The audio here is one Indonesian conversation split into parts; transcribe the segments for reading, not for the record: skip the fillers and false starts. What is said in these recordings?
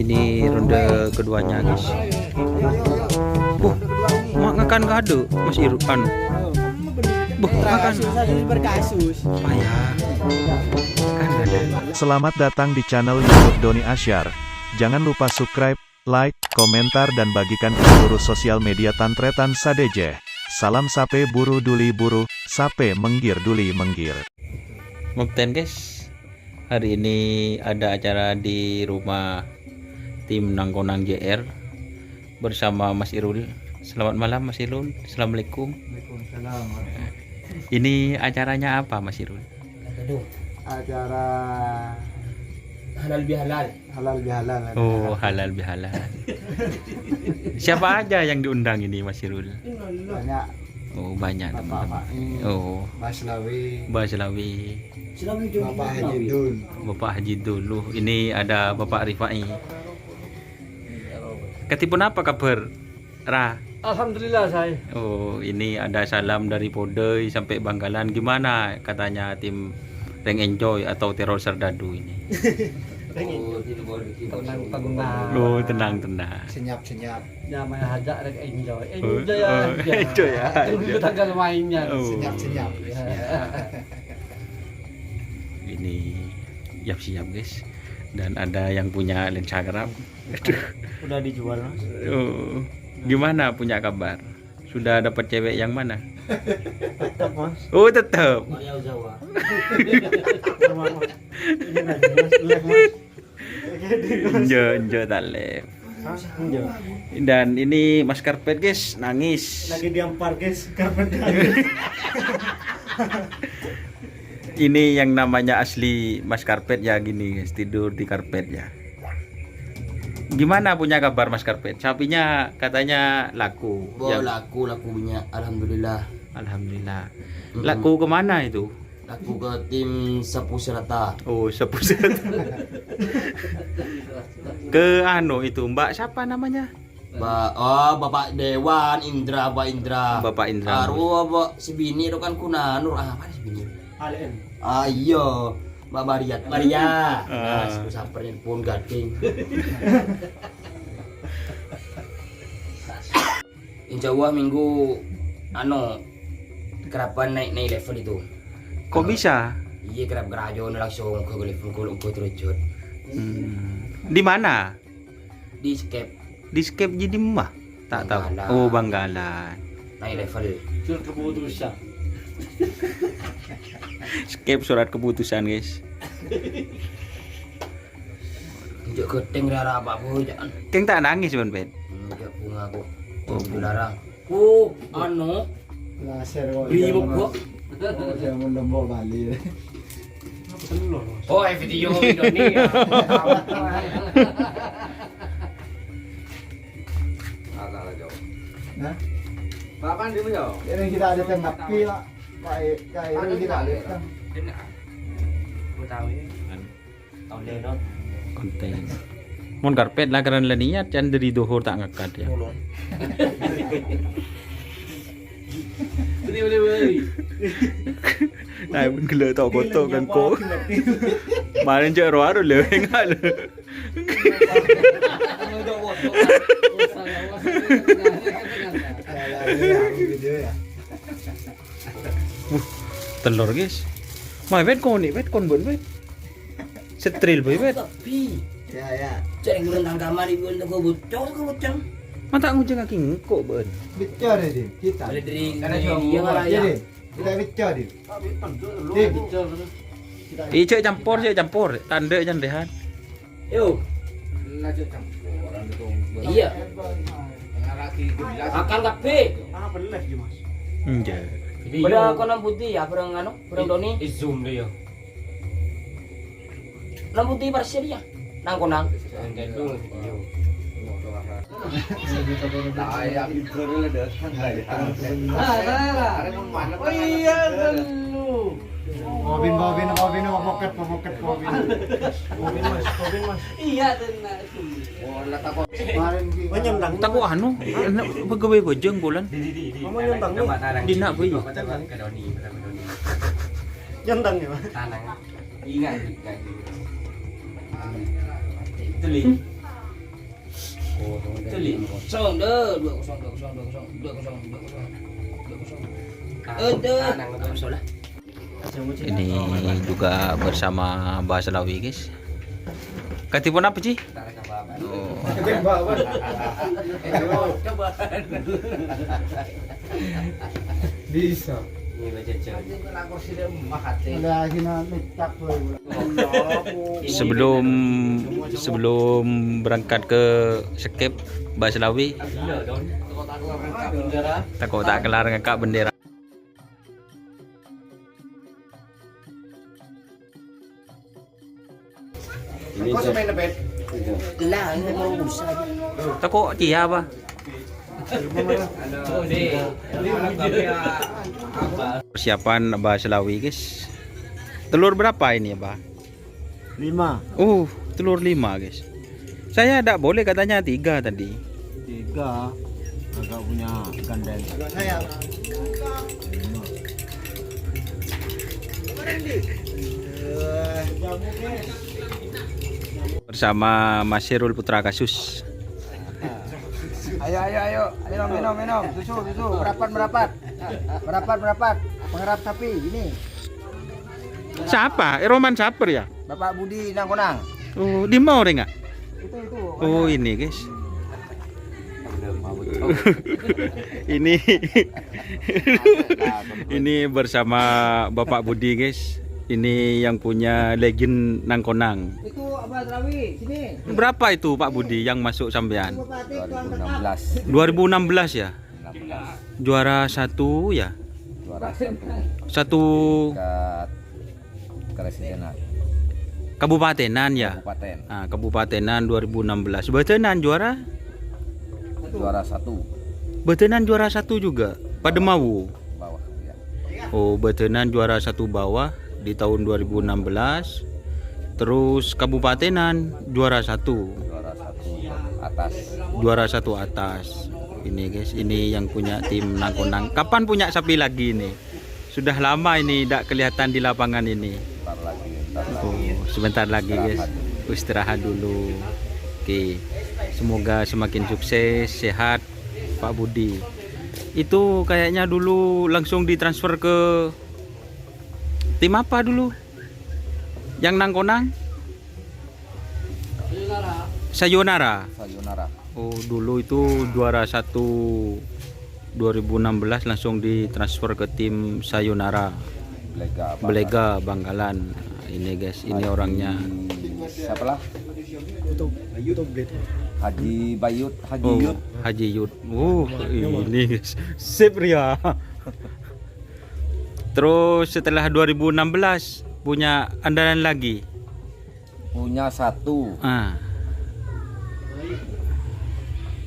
Ini ronde keduanya guys. Mak ngakan kado Mas Irfan. Makan berkasus. payah. Kan ada. Selamat datang di channel YouTube Doni Asyar. Jangan lupa subscribe, like, komentar dan bagikan ke seluruh sosial media Tantretan Sadeje. Salam sape buru duli buru, sape menggir duli menggir. Mukten guys. Hari ini ada acara di rumah tim Nangkonang JR bersama Mas Irul. Selamat malam Mas Irul. Assalamualaikum. Waalaikumsalam. Ini acaranya apa Mas Irul? Acara halal bihalal. halal bihalal. Oh, halal bihalal. Siapa aja yang diundang ini Mas Irul? Banyak Oh, banyak Bapak teman-teman. Fahmi, Oh, Mas Lawi, Mbak Selawi, Bapak Haji Dul. Bapak Haji dulu. Ini ada Bapak Rifai. Ketipun apa kabar? Ra. Alhamdulillah saya. Oh, ini ada salam dari Podoi sampai Bangkalan. Gimana katanya tim Rank Enjoy atau Teror Serdadu ini? Tenang-tenang. Oh, tenang-tenang. Senyap-senyap. Namanya hajak rek enjoy. Oh, Enjoy oh, aja. enjoy aja. Tunggu tanggal mainnya. Oh. Senyap-senyap. Ini siap-siap guys. Dan ada yang punya lensa geram. Aduh. Udah dijual Mas. Oh, gimana punya kabar? Sudah dapat cewek yang mana? Tetap Mas. Oh, tetap. Maria Jawa. Ini lagi Mas, live Mas. Enjo talep. Dan ini Mas Karpet guys nangis. Lagi diampar guys, karpet. Ini yang namanya asli Mas Karpet ya gini guys, tidur di karpet ya. Gimana punya kabar Mas Karpet? Sapinya katanya laku. Oh, laku punya. Alhamdulillah. Alhamdulillah. Laku kemana itu? Laku ke tim Sapu Serata. Oh, sepusat. Ke anu itu Mbak siapa namanya? Bapak Dewan Indra, Pak Indra. Bapak Indra. Bapak Sebini itu kan kunanur. Apa sih Sebini? ALN. Iya. Mbak Maria. Maria. Ah. Nah, sapernya pun gading. Insya Allah minggu kerapan naik level itu. Kok bisa? Iya kerap gerajon langsung ke level ke terjun. Di mana? Di skep Di Scape jadi mah? Tak tahu. Banggalan. Oh, Banggalan. naik level. Keputusan. Scape surat keputusan guys. Jok keteng rara apa boy jangan. Keng tak nangis Ben Ben. Jok bunga aku. Oh Oh, dilarang. Laser kok. Beli kok. Saya mau nembok Bali. Oh video Indonesia. Nah, Bapak di mana? ini kita ada tengah pila. Kayak ini kita ada kan. Aku tahu ya. Tahun lalu. Konten. Mon karpet lah karena niat dan dari dohor tak ngakat ya. Beli. Nah, pun gila tak kotor kan kok. Marin cak roh aru le enggak le. Video ya. Telur guys. Mai bet kon ni bet kon bon bet. Setril boy bet. Tapi Ya. cek ngurang kamar ibu untuk bocor ke bocor. Mata ngujeng kaki ngkok ben. Bicara deh kita. Dari Karena dia malah ya. Jadi, kita bicara deh. Deh. Cek campur. Tanda jan rehat. Yo. Iya. Akan kape. Apa live di Mas? Enja. Pada kolam putih ya, perang Doni. Zoom dia. Kolam putih parsial ya. Nang konang. Oh iya dulu. Mobil poket. Mobil mas. Iya tenang. Kemarin ki. Tak kok anu, pegawai bojeng bulan. Kamu nyentang nih. Di nak boy. Nyentang ya Mas. Ingat. Itu li. Kosong deh, 2-0. Ini juga bersama Mbak Selawi guys. Katipun apa sih? Oh. Bisa. Sebelum berangkat ke skep Mbak Selawi, takut tak kelar ngekak bendera. Takut cia apa? Persiapan Mbak Selawi guys. Telur berapa ini Mbak? 5. Telur 5 guys. Saya tidak boleh katanya 3 tadi. 3. Agak punya gandeng. Saya. Bersama Mas Sirul Putra Kasus. Ayo, minum. Susu, merapat. Pengharap sapi ini. Siapa? Roman Saper ya? Bapak Budi Nangkonang. Oh, di mau enggak? Itu. Oh, ini guys. ini ini bersama Bapak Budi guys. Ini yang punya legend Nangkonang. Itu Abah Trawi, sini. Berapa itu Pak Budi yang masuk sampean? 2016. 2016 ya? Juara 1 ya? Satu Keresidenan kabupatenan ya? Kabupaten. Nah, kabupatenan 2016. Betenan juara? Juara 1 Betenan juara 1 juga. Pademawu. bawah ya. Oh, betenan juara 1 bawah di tahun 2016. Terus kabupatenan juara 1. Juara 1 atas. Juara 1 atas. Ini guys, ini yang punya tim Nangkonang. Kapan punya sapi lagi ini? Sudah lama ini tidak kelihatan di lapangan ini. Bentar lagi. Oh, sebentar lagi guys. Istirahat dulu. Oke. Semoga semakin sukses, sehat Pak Budi. Itu kayaknya dulu langsung ditransfer ke tim apa dulu? Yang Nangkonang? Sayonara. Oh, dulu itu juara 1 2016 langsung ditransfer ke tim Sayonara. Belega Bangkalan. Nah, ini guys, ini orangnya. Siapa lah? Haji Bayut, Haji Yud. Ini guys. Sip Ria. Terus setelah 2016 punya andalan lagi. Punya 1.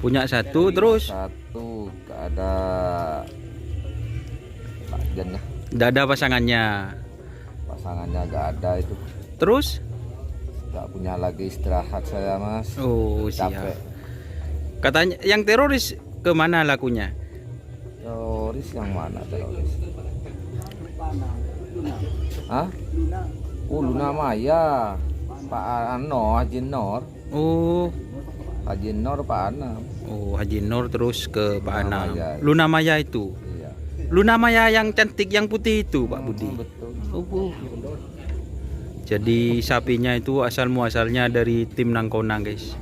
Punya 1 terus 1 ada bagiannya. tidak ada pasangannya. Pasangannya gak ada itu. Terus? Gak punya lagi, istirahat saya mas. Oh, Capek. siap. Katanya yang teroris kemana lakunya? Teroris yang mana teroris? Hah? Luna Maya. Pak Ano, Haji Nor. Oh, Haji Nor, Pak Anam. oh Haji Nur terus ke Pak Luna Anam. Maya. Luna Maya itu. Iya. Luna Maya yang cantik yang putih itu, Pak Budi. Betul. Oh. Jadi sapinya itu asal muasalnya dari tim Nangkonang, guys.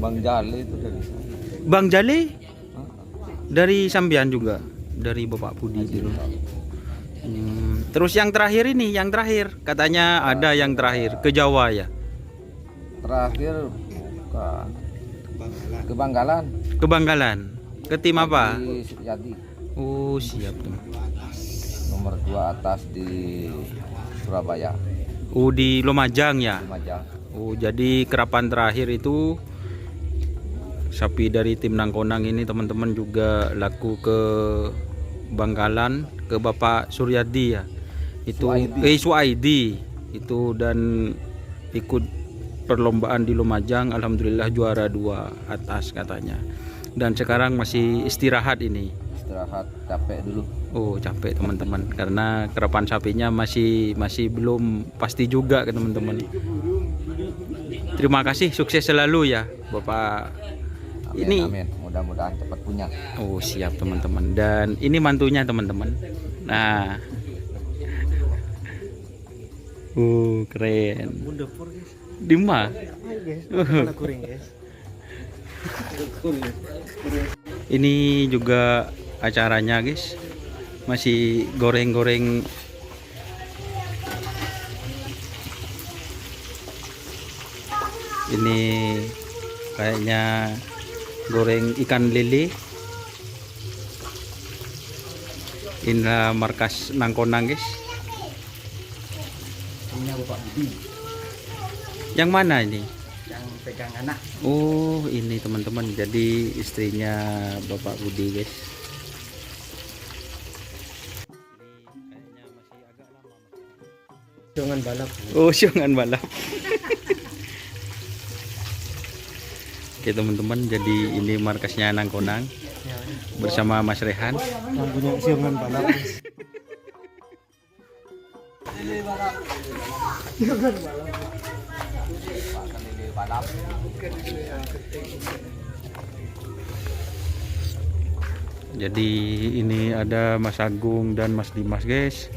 Bang Jali itu dari sana. Bang Jali Hah? dari Sambian juga, dari Bapak Budi dulu. Terus yang terakhir ini, yang terakhir katanya ada yang terakhir ke Jawa ya? Terakhir bukan. Ke Bangkalan. Ke Bangkalan. Ke tim apa? Di Suryadi. Oh, siap tuh. Nomor 2 atas di Surabaya. Oh, di Lumajang ya? Lumajang. Oh, jadi kerapan terakhir itu sapi dari tim Nangkonang ini teman-teman juga laku ke Bangkalan, ke Bapak Suryadi ya. Itu Suaidi itu, dan ikut perlombaan di Lumajang, alhamdulillah juara 2 atas katanya. Dan sekarang masih istirahat ini. Istirahat, capek dulu. Oh, capek teman-teman karena kerapan sapinya masih belum pasti juga ke teman-teman. Terima kasih, sukses selalu ya Bapak Ini Amin. Mudah-mudahan cepat punya. oh siap teman-teman. Dan ini mantunya teman-teman. Nah. Keren. Dima. Ini juga acaranya guys. Masih goreng-goreng. Ini kayaknya goreng ikan lele. Inilah markas Nangkonang guys. Punya Bapak Budi Yang mana ini? yang pegang anak. Oh ini teman-teman, jadi istrinya Bapak Budi guys. Jangan balap. Oh jangan balap. Oke teman-teman, jadi ini markasnya Nangkonang bersama Mas Rehan. Yang punya jangan balap. Jadi ini ada Mas Agung dan Mas Dimas guys.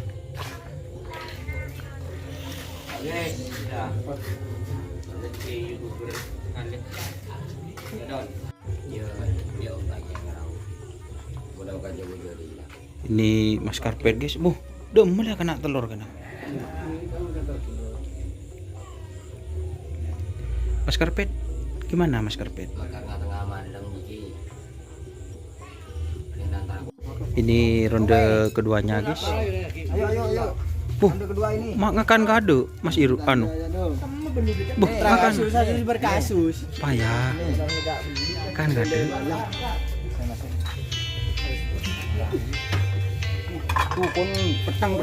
Ini Mas Karpet guys. Demel ya kena telur kena. Mas Karpet, gimana Mas Karpet? Ini ronde keduanya guys. Ayo. Ronde kedua ini. Makan kado Mas Iru makan. Kasus berkasus. Payah. Kan kado. Tukun petang.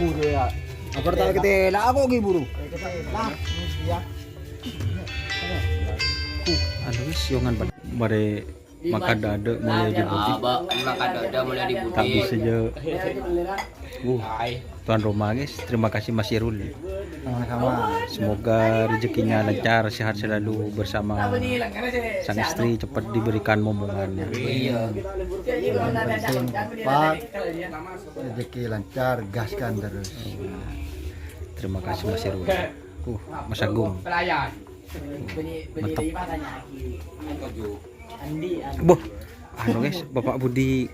Udah ya. Apa tahu ketela aku lagi buru. Nah, ya. Aduh wis yongan bare makan dada mulai dibuti. Makan dada mulai dibuti. Tak bisa aja. Tuan rumah guys, terima kasih Mas Irul. Sama-sama. Semoga rezekinya lancar, sehat selalu bersama sang istri, cepat diberikan momongannya. Pak, rezeki lancar, gaskan terus. Terima kasih Mas Irul. Mas Agung. Mantap. Anu guys, Bapak Budi.